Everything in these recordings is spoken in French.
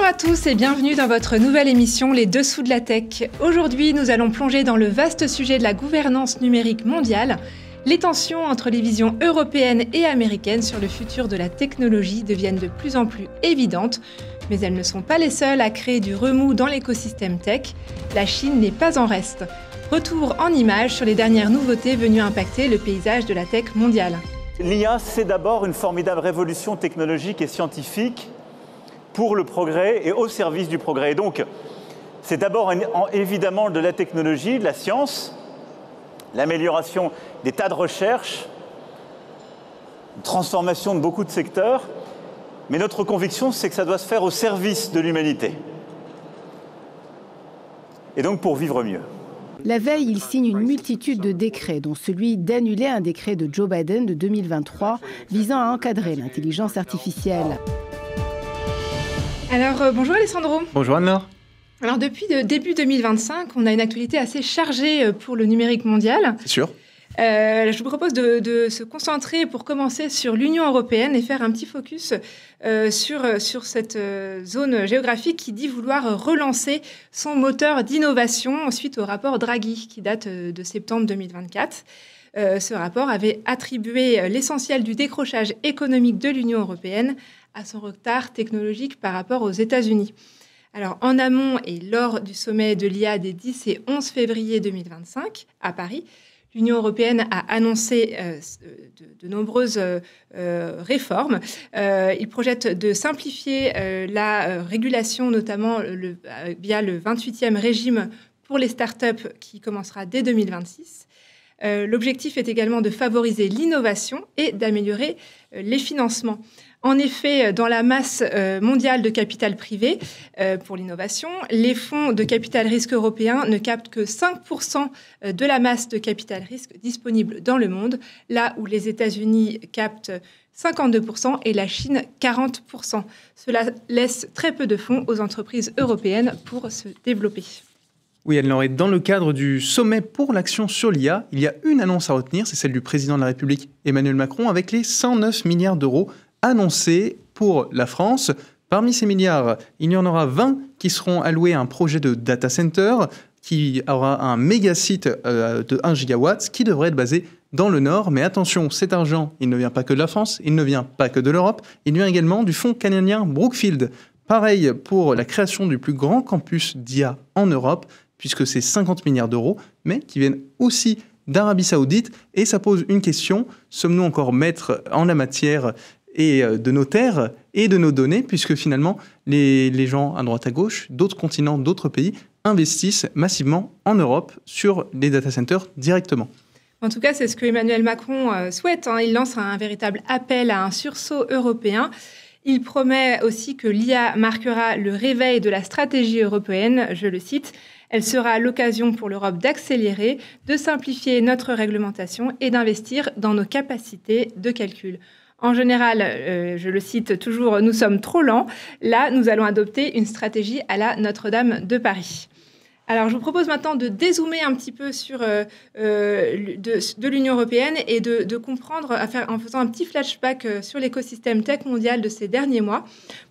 à tous et bienvenue dans votre nouvelle émission Les Dessous de la Tech. Aujourd'hui, nous allons plonger dans le vaste sujet de la gouvernance numérique mondiale. Les tensions entre les visions européennes et américaines sur le futur de la technologie deviennent de plus en plus évidentes, mais elles ne sont pas les seules à créer du remous dans l'écosystème tech. La Chine n'est pas en reste. Retour en images sur les dernières nouveautés venues impacter le paysage de la tech mondiale. L'IA, c'est d'abord une formidable révolution technologique et scientifique pour le progrès et au service du progrès. Et donc, c'est d'abord évidemment de la technologie, de la science, l'amélioration des tas de recherches, transformation de beaucoup de secteurs, mais notre conviction, c'est que ça doit se faire au service de l'humanité. Et donc pour vivre mieux. La veille, il signe une multitude de décrets, dont celui d'annuler un décret de Joe Biden de 2023 visant à encadrer l'intelligence artificielle. Alors, bonjour Alessandro. Bonjour Anne-Laure. Alors, depuis début 2025, on a une actualité assez chargée pour le numérique mondial. C'est sûr. Je vous propose de se concentrer pour commencer sur l'Union européenne et faire un petit focus sur cette zone géographique qui dit vouloir relancer son moteur d'innovation suite au rapport Draghi qui date de septembre 2024. Ce rapport avait attribué l'essentiel du décrochage économique de l'Union européenne à son retard technologique par rapport aux États-Unis. Alors, en amont et lors du sommet de l'IA des 10 et 11 février 2025 à Paris, l'Union européenne a annoncé de nombreuses réformes. Il projette de simplifier la régulation, notamment via le 28e régime pour les startups qui commencera dès 2026. L'objectif est également de favoriser l'innovation et d'améliorer les financements. En effet, dans la masse mondiale de capital privé pour l'innovation, les fonds de capital risque européens ne captent que 5% de la masse de capital risque disponible dans le monde, là où les États-Unis captent 52% et la Chine 40%. Cela laisse très peu de fonds aux entreprises européennes pour se développer. Oui, Anne-Laure, et dans le cadre du sommet pour l'action sur l'IA, il y a une annonce à retenir, c'est celle du président de la République Emmanuel Macron, avec les 109 milliards d'euros annoncés pour la France. Parmi ces milliards, il y en aura 20 qui seront alloués à un projet de data center qui aura un méga site de 1 gigawatt qui devrait être basé dans le Nord. Mais attention, cet argent, il ne vient pas que de la France, il ne vient pas que de l'Europe, il vient également du fonds canadien Brookfield. Pareil pour la création du plus grand campus d'IA en Europe, puisque c'est 50 milliards d'euros, mais qui viennent aussi d'Arabie Saoudite. Et ça pose une question, sommes-nous encore maîtres en la matière et de nos terres et de nos données, puisque finalement, les gens à droite à gauche, d'autres continents, d'autres pays, investissent massivement en Europe sur les data centers directement. En tout cas, c'est ce que Emmanuel Macron souhaite. Il lance un véritable appel à un sursaut européen. Il promet aussi que l'IA marquera le réveil de la stratégie européenne, je le cite. Elle sera l'occasion pour l'Europe d'accélérer, de simplifier notre réglementation et d'investir dans nos capacités de calcul. En général, je le cite toujours, nous sommes trop lents. Là, nous allons adopter une stratégie à la Notre-Dame de Paris. Alors, je vous propose maintenant de dézoomer un petit peu sur de l'Union européenne et de comprendre, en faisant un petit flashback sur l'écosystème tech mondial de ces derniers mois,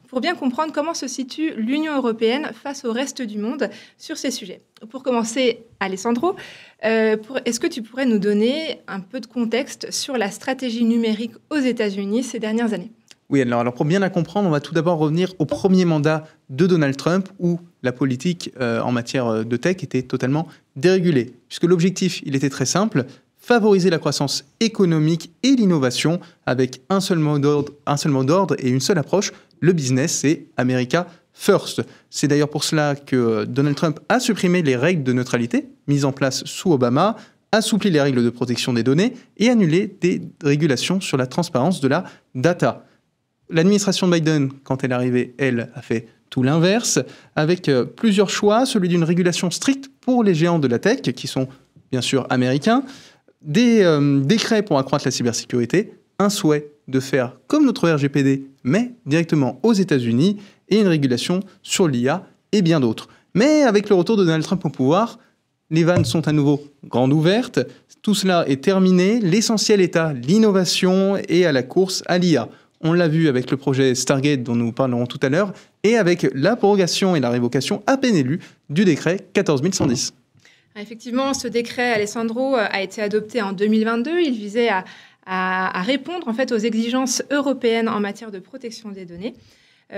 pour bien comprendre comment se situe l'Union européenne face au reste du monde sur ces sujets. Pour commencer, Alessandro, est-ce que tu pourrais nous donner un peu de contexte sur la stratégie numérique aux États-Unis ces dernières années ? Oui, alors pour bien la comprendre, on va tout d'abord revenir au premier mandat de Donald Trump, où la politique en matière de tech était totalement dérégulée. Puisque l'objectif, il était très simple, favoriser la croissance économique et l'innovation avec un seul mot d'ordre et une seule approche. Le business, c'est America First. C'est d'ailleurs pour cela que Donald Trump a supprimé les règles de neutralité mises en place sous Obama, assoupli les règles de protection des données et annulé des régulations sur la transparence de la data. L'administration Biden, quand elle est arrivée, elle a fait tout l'inverse, avec plusieurs choix, celui d'une régulation stricte pour les géants de la tech, qui sont bien sûr américains, des décrets pour accroître la cybersécurité, un souhait de faire comme notre RGPD, mais directement aux États-Unis, et une régulation sur l'IA et bien d'autres. Mais avec le retour de Donald Trump au pouvoir, les vannes sont à nouveau grandes ouvertes, tout cela est terminé, l'essentiel est à l'innovation et à la course à l'IA. On l'a vu avec le projet Stargate dont nous parlerons tout à l'heure, et avec la prorogation et la révocation à peine élue du décret 14 110. Effectivement, ce décret, Alessandro, a été adopté en 2022. Il visait à répondre en fait aux exigences européennes en matière de protection des données.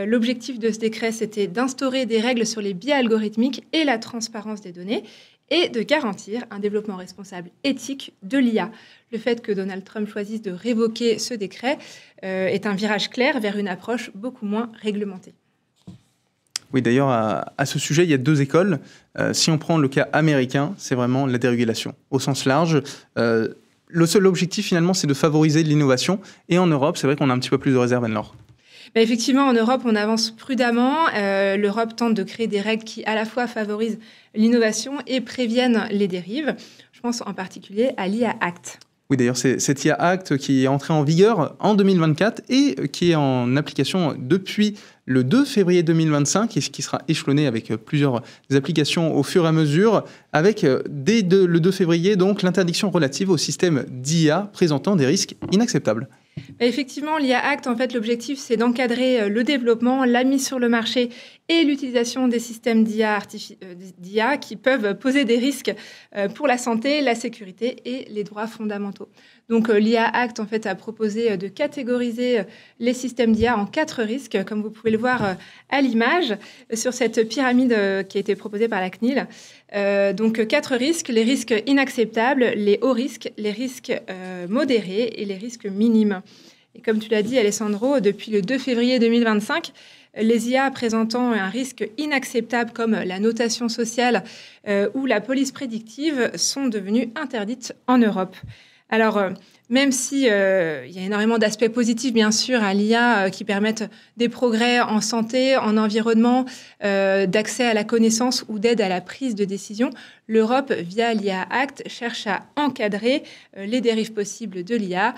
L'objectif de ce décret, c'était d'instaurer des règles sur les biais algorithmiques et la transparence des données et de garantir un développement responsable éthique de l'IA. Le fait que Donald Trump choisisse de révoquer ce décret est un virage clair vers une approche beaucoup moins réglementée. Oui, d'ailleurs, à ce sujet, il y a deux écoles. Si on prend le cas américain, c'est vraiment la dérégulation. Au sens large, le seul objectif, finalement, c'est de favoriser l'innovation. Et en Europe, c'est vrai qu'on a un petit peu plus de réserve, Anne-Laure. Effectivement, en Europe, on avance prudemment. L'Europe tente de créer des règles qui, à la fois, favorisent l'innovation et préviennent les dérives. Je pense en particulier à l'IA Act. Oui, d'ailleurs, c'est cet IA Act qui est entré en vigueur en 2024 et qui est en application depuis le 2 février 2025 et qui sera échelonné avec plusieurs applications au fur et à mesure, avec dès le 2 février donc l'interdiction relative au système d'IA présentant des risques inacceptables. Effectivement, l'IA Act, en fait, l'objectif, c'est d'encadrer le développement, la mise sur le marché et l'utilisation des systèmes d'IA qui peuvent poser des risques pour la santé, la sécurité et les droits fondamentaux. Donc, l'IA Act, en fait, a proposé de catégoriser les systèmes d'IA en 4 risques, comme vous pouvez le voir à l'image, sur cette pyramide qui a été proposée par la CNIL. Donc, 4 risques, les risques inacceptables, les hauts risques, les risques modérés et les risques minimes. Et comme tu l'as dit, Alessandro, depuis le 2 février 2025, les IA présentant un risque inacceptable comme la notation sociale ou la police prédictive sont devenues interdites en Europe. Alors, même s'il y a énormément d'aspects positifs, bien sûr, à l'IA qui permettent des progrès en santé, en environnement, d'accès à la connaissance ou d'aide à la prise de décision, l'Europe, via l'IA Act, cherche à encadrer les dérives possibles de l'IA,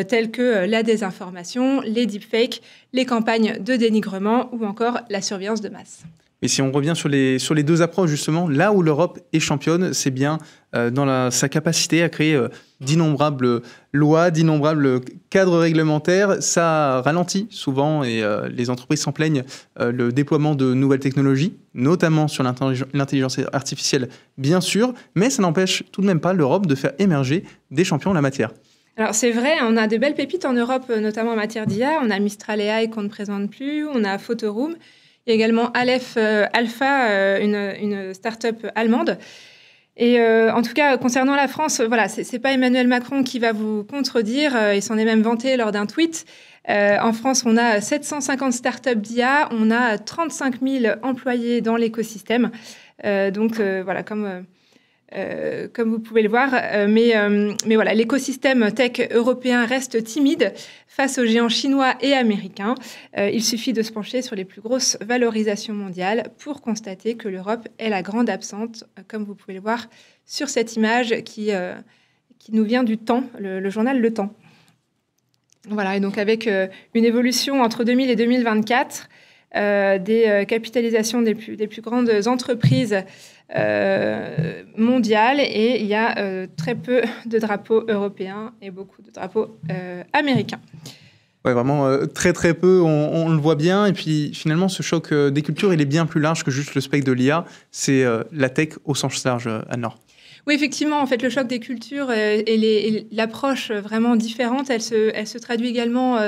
telles que la désinformation, les deepfakes, les campagnes de dénigrement ou encore la surveillance de masse. Et si on revient sur les deux approches, justement, là où l'Europe est championne, c'est bien dans sa capacité à créer d'innombrables lois, d'innombrables cadres réglementaires. Ça ralentit souvent, et les entreprises s'en plaignent, le déploiement de nouvelles technologies, notamment sur l'intelligence artificielle, bien sûr, mais ça n'empêche tout de même pas l'Europe de faire émerger des champions en la matière. Alors c'est vrai, on a de belles pépites en Europe, notamment en matière d'IA. On a Mistral AI qu'on ne présente plus, on a Photoroom. Il y a également Aleph Alpha, une start-up allemande. Et en tout cas, concernant la France, voilà, c'est pas Emmanuel Macron qui va vous contredire. Il s'en est même vanté lors d'un tweet. En France, on a 750 start-up d'IA, on a 35 000 employés dans l'écosystème. Donc voilà, comme vous pouvez le voir. Mais voilà, l'écosystème tech européen reste timide face aux géants chinois et américains. Il suffit de se pencher sur les plus grosses valorisations mondiales pour constater que l'Europe est la grande absente, comme vous pouvez le voir sur cette image qui nous vient du Temps, le journal Le Temps. Voilà, et donc avec une évolution entre 2000 et 2024 des capitalisations des plus grandes entreprises mondiales, et il y a très peu de drapeaux européens et beaucoup de drapeaux américains. Ouais, vraiment très très peu, on le voit bien. Et puis finalement, ce choc des cultures, il est bien plus large que juste le spectre de l'IA. C'est la tech au sens large, Anne-Laure. Oui, effectivement, en fait, le choc des cultures et l'approche vraiment différente, elle se traduit également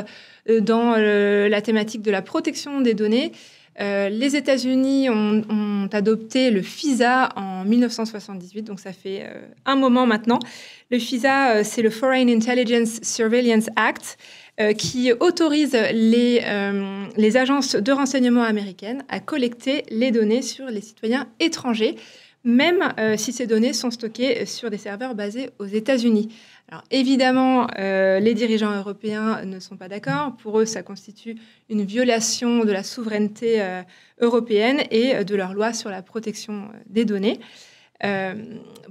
dans la thématique de la protection des données. Les États-Unis ont adopté le FISA en 1978, donc ça fait un moment maintenant. Le FISA, c'est le Foreign Intelligence Surveillance Act, qui autorise les agences de renseignement américaines à collecter les données sur les citoyens étrangers, même si ces données sont stockées sur des serveurs basés aux États-Unis. Alors évidemment, les dirigeants européens ne sont pas d'accord. Pour eux, ça constitue une violation de la souveraineté européenne et de leurs lois sur la protection des données.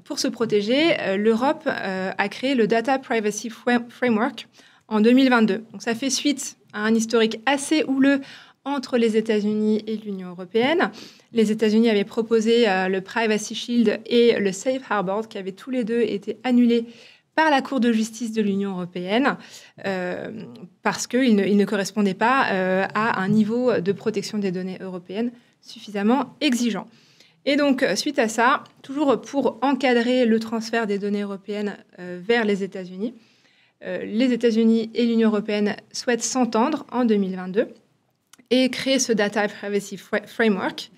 Pour se protéger, l'Europe a créé le Data Privacy Framework en 2022. Donc ça fait suite à un historique assez houleux entre les États-Unis et l'Union européenne. Les États-Unis avaient proposé le Privacy Shield et le Safe Harbor, qui avaient tous les deux été annulés par la Cour de justice de l'Union européenne parce qu'il ne correspondait pas à un niveau de protection des données européennes suffisamment exigeant. Et donc, suite à ça, toujours pour encadrer le transfert des données européennes vers les États-Unis et l'Union européenne souhaitent s'entendre en 2022 et créer ce Data Privacy Framework.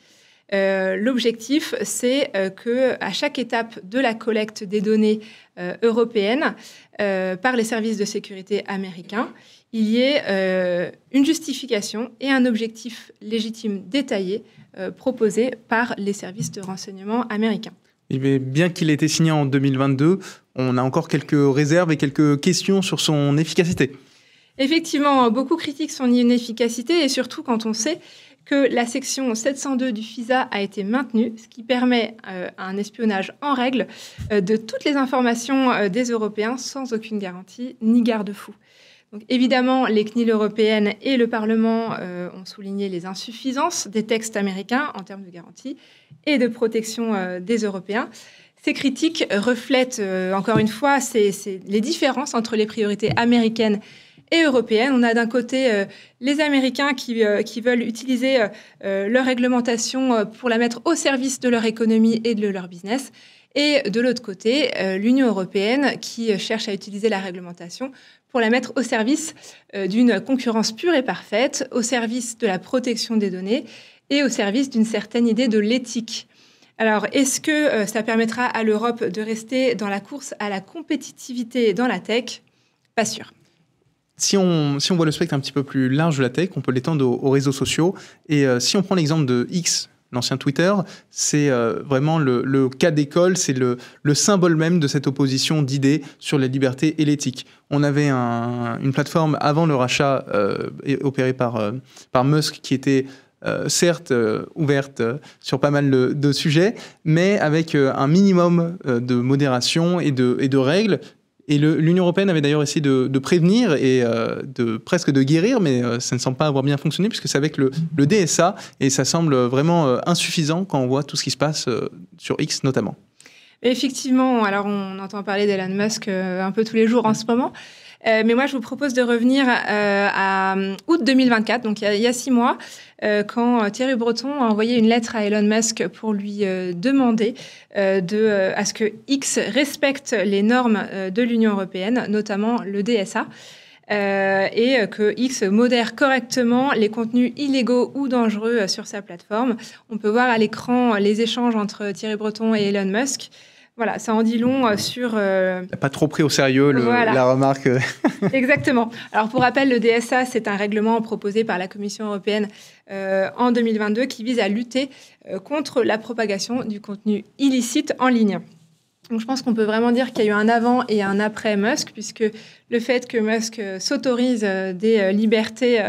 L'objectif, c'est qu'à chaque étape de la collecte des données européennes par les services de sécurité américains, il y ait une justification et un objectif légitime détaillé proposé par les services de renseignement américains. Et bien qu'il ait été signé en 2022, on a encore quelques réserves et quelques questions sur son efficacité. Effectivement, beaucoup critiquent son inefficacité et surtout quand on sait que la section 702 du FISA a été maintenue, ce qui permet un espionnage en règle de toutes les informations des Européens sans aucune garantie ni garde-fou. Donc, évidemment, les CNIL européennes et le Parlement ont souligné les insuffisances des textes américains en termes de garantie et de protection des Européens. Ces critiques reflètent, encore une fois, les différences entre les priorités américaines et européennes. On a d'un côté les Américains qui veulent utiliser leur réglementation pour la mettre au service de leur économie et de leur business. Et de l'autre côté, l'Union européenne qui cherche à utiliser la réglementation pour la mettre au service d'une concurrence pure et parfaite, au service de la protection des données et au service d'une certaine idée de l'éthique. Alors, est-ce que ça permettra à l'Europe de rester dans la course à la compétitivité dans la tech ? Pas sûr. Si on voit le spectre un petit peu plus large de la tech, on peut l'étendre aux réseaux sociaux. Et si on prend l'exemple de X, l'ancien Twitter, c'est vraiment le cas d'école, c'est le symbole même de cette opposition d'idées sur la liberté et l'éthique. On avait une plateforme avant le rachat opérée par Musk qui était certes ouverte sur pas mal de sujets, mais avec un minimum de modération et de règles. Et l'Union européenne avait d'ailleurs essayé de prévenir et presque de guérir, mais ça ne semble pas avoir bien fonctionné puisque c'est avec le DSA et ça semble vraiment insuffisant quand on voit tout ce qui se passe sur X notamment. Effectivement, alors on entend parler d'Elon Musk un peu tous les jours en ce moment. Mais moi, je vous propose de revenir à août 2024, donc il y a 6 mois, quand Thierry Breton a envoyé une lettre à Elon Musk pour lui demander à ce que X respecte les normes de l'Union européenne, notamment le DSA, et que X modère correctement les contenus illégaux ou dangereux sur sa plateforme. On peut voir à l'écran les échanges entre Thierry Breton et Elon Musk. Voilà, ça en dit long sur... Il n'a pas trop pris au sérieux la remarque. Exactement. Alors, pour rappel, le DSA, c'est un règlement proposé par la Commission européenne en 2022 qui vise à lutter contre la propagation du contenu illicite en ligne. Donc, je pense qu'on peut vraiment dire qu'il y a eu un avant et un après Musk, puisque le fait que Musk s'autorise des libertés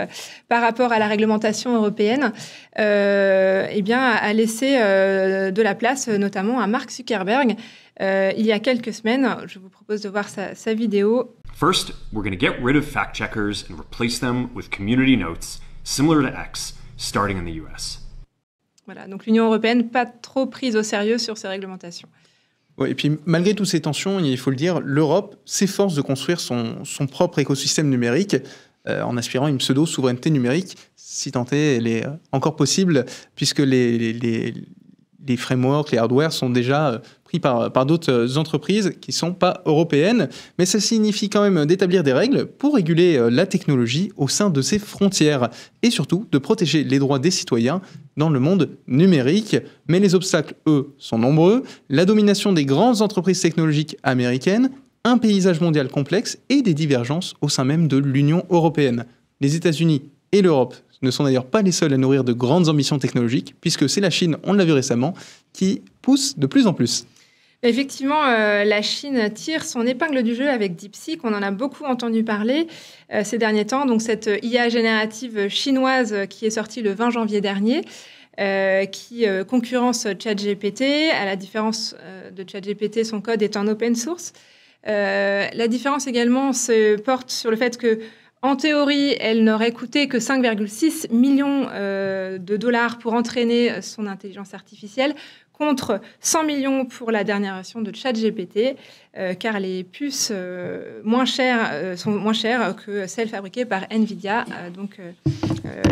par rapport à la réglementation européenne a laissé de la place notamment à Mark Zuckerberg. Il y a quelques semaines, je vous propose de voir sa vidéo. First, we're going to get rid of fact-checkers and replace them with community notes, similar to X, starting in the US. Voilà, donc l'Union européenne pas trop prise au sérieux sur ces réglementations. Ouais, et puis, malgré toutes ces tensions, il faut le dire, l'Europe s'efforce de construire son propre écosystème numérique en aspirant à une pseudo-souveraineté numérique, si tant est, elle est encore possible, puisque les frameworks, les hardware sont déjà pris par d'autres entreprises qui ne sont pas européennes. Mais ça signifie quand même d'établir des règles pour réguler la technologie au sein de ses frontières et surtout de protéger les droits des citoyens dans le monde numérique. Mais les obstacles, eux, sont nombreux. La domination des grandes entreprises technologiques américaines, un paysage mondial complexe et des divergences au sein même de l'Union européenne. Les États-Unis et l'Europe ne sont d'ailleurs pas les seuls à nourrir de grandes ambitions technologiques, puisque c'est la Chine, on l'a vu récemment, qui pousse de plus en plus. Effectivement, la Chine tire son épingle du jeu avec DeepSeek. On en a beaucoup entendu parler ces derniers temps. Donc, cette IA générative chinoise qui est sortie le 20 janvier dernier, qui concurrence ChatGPT. À la différence de ChatGPT, son code est en open source. La différence également se porte sur le fait que, en théorie, elle n'aurait coûté que 5,6 millions de dollars pour entraîner son intelligence artificielle, contre 100 millions pour la dernière version de ChatGPT, car les puces sont moins chères que celles fabriquées par Nvidia,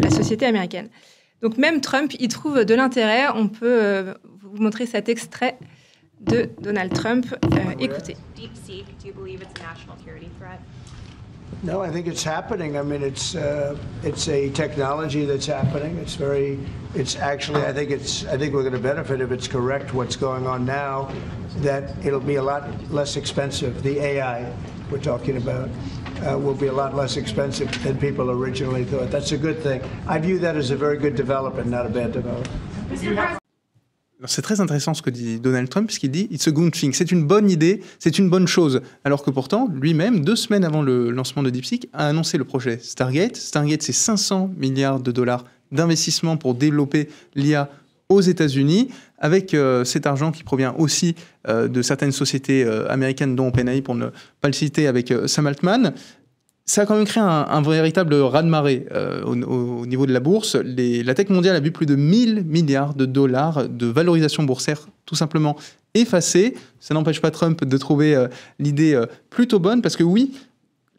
la société américaine. Donc même Trump y trouve de l'intérêt. On peut vous montrer cet extrait de Donald Trump. Écoutez. DeepSeek, do you believe it's a national security threat? No, I think it's happening. I mean, it's a technology that's happening. I think we're going to benefit if it's correct what's going on now, that it'll be a lot less expensive. The AI we're talking about will be a lot less expensive than people originally thought. That's a good thing. I view that as a very good development, not a bad development. C'est très intéressant ce que dit Donald Trump, puisqu'il dit « It's a good thing », c'est une bonne idée, c'est une bonne chose. Alors que pourtant, lui-même, 2 semaines avant le lancement de DeepSeek, a annoncé le projet Stargate. Stargate, c'est 500 milliards de dollars d'investissement pour développer l'IA aux États-Unis, avec cet argent qui provient aussi de certaines sociétés américaines, dont OpenAI, pour ne pas le citer, avec Sam Altman. Ça a quand même créé un véritable raz-de-marée au niveau de la bourse. La tech mondiale a vu plus de 1000 milliards de dollars de valorisation boursière tout simplement effacée. Ça n'empêche pas Trump de trouver l'idée plutôt bonne, parce que oui,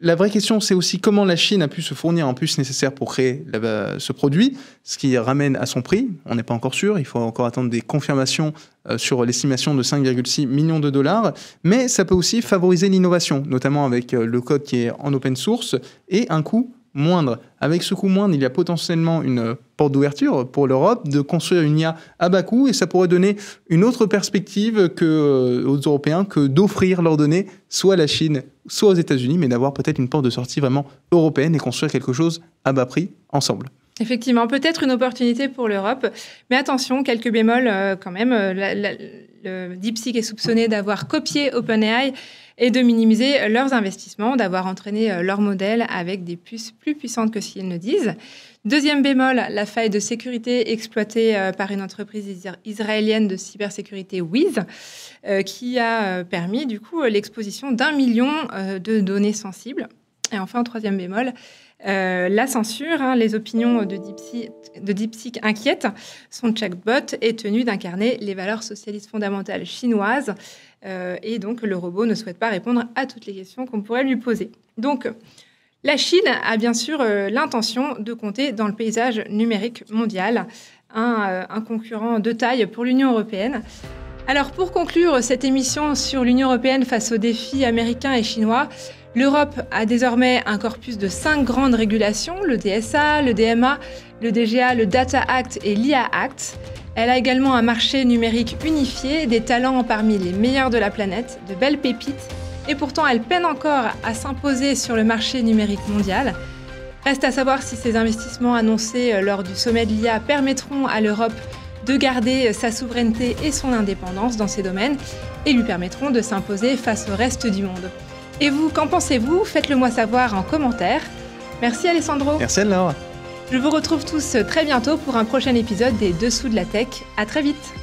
la vraie question, c'est aussi comment la Chine a pu se fournir en puces nécessaires pour créer ce produit, ce qui ramène à son prix. On n'est pas encore sûr, il faut encore attendre des confirmations sur l'estimation de 5,6 millions de dollars. Mais ça peut aussi favoriser l'innovation, notamment avec le code qui est en open source et un coût moindre. Avec ce coût moindre, il y a potentiellement une porte d'ouverture pour l'Europe de construire une IA à bas coût, et ça pourrait donner une autre perspective aux Européens que d'offrir leurs données soit à la Chine, soit aux États-Unis, mais d'avoir peut-être une porte de sortie vraiment européenne et construire quelque chose à bas prix ensemble. Effectivement, peut-être une opportunité pour l'Europe, mais attention, quelques bémols quand même. Le DeepSeek est soupçonné d'avoir copié OpenAI et de minimiser leurs investissements, d'avoir entraîné leur modèle avec des puces plus puissantes que ce qu'ils ne disent. Deuxième bémol, la faille de sécurité exploitée par une entreprise israélienne de cybersécurité, Wiz, qui a permis du coup l'exposition d'1 million de données sensibles. Et enfin, troisième bémol, la censure. Les opinions de DeepSeek inquiètent. Son chatbot est tenu d'incarner les valeurs socialistes fondamentales chinoises. Et donc, le robot ne souhaite pas répondre à toutes les questions qu'on pourrait lui poser. Donc, la Chine a bien sûr l'intention de compter dans le paysage numérique mondial, un concurrent de taille pour l'Union européenne. Alors, pour conclure cette émission sur l'Union européenne face aux défis américains et chinois, l'Europe a désormais un corpus de 5 grandes régulations, le DSA, le DMA, le DGA, le Data Act et l'IA Act. Elle a également un marché numérique unifié, des talents parmi les meilleurs de la planète, de belles pépites, et pourtant elle peine encore à s'imposer sur le marché numérique mondial. Reste à savoir si ces investissements annoncés lors du sommet de l'IA permettront à l'Europe de garder sa souveraineté et son indépendance dans ces domaines et lui permettront de s'imposer face au reste du monde. Et vous, qu'en pensez-vous? Faites-le moi savoir en commentaire. Merci Alessandro. Merci Anne-Laure. Je vous retrouve tous très bientôt pour un prochain épisode des Dessous de la Tech. À très vite.